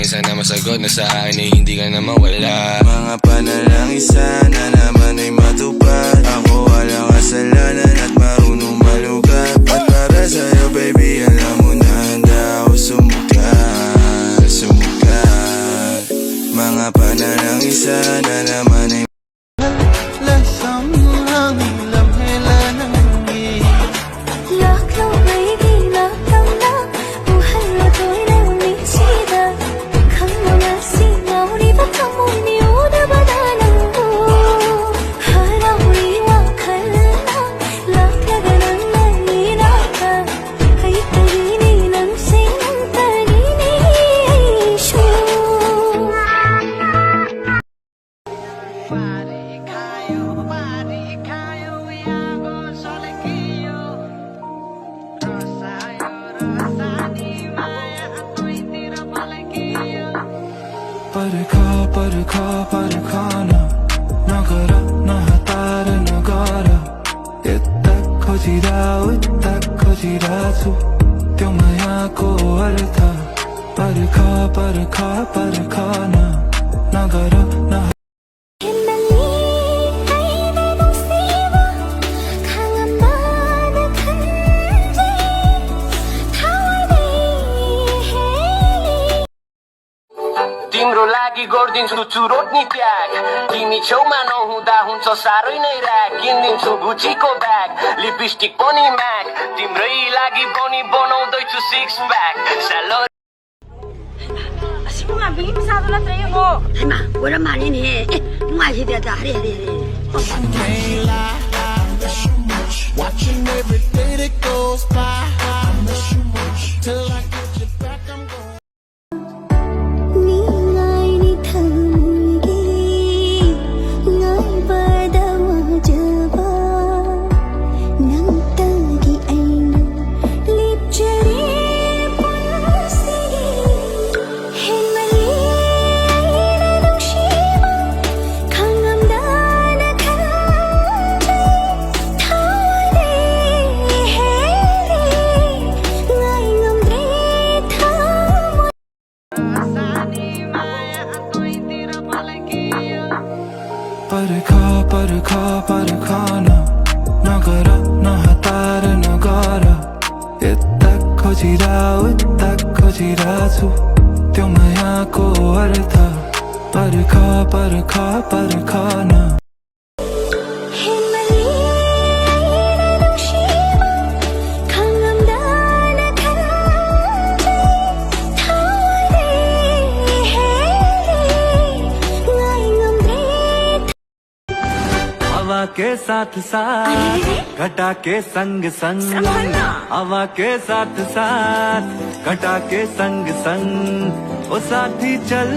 sana masagot na sa akin ay hindi ka na mawala. Mga panalangin sana naman ay matupad. Ako walang kasalanan at marunong malugat. At para sa'yo baby alam mo na handa ako sumukat. Mga panalangin sana naman ay परखाना नगर नहतार नगर यता खोजिरा छु त्यो मायाको अर्थ परखाना नगर नह तिम्रो लागि गर्दिन्छु चुरोट नि त्याग तिमी छेउमा नहुँदा हुन्छ साह्रै नै र्याक किनिदिन्छु गुचीको ब्याग लिपस्टिक पनि म्याक तिम्रै लागि पनि बनाउँदैछु six pack salary Asyong nga, bigyan mo sa ato na trayo mo. Ay ma, wala manin eh. Mga hidya hari. Watching every day that goes by. I miss you much till I get you back. I'm going. परखाना नगर नहतार नगर यता खोजिरा छु त्यो मायाको अर्थ परखाना हवा के साथ साथ घटा के संग संग हवा के साथ साथ घटा के संग संग ओ साथी चल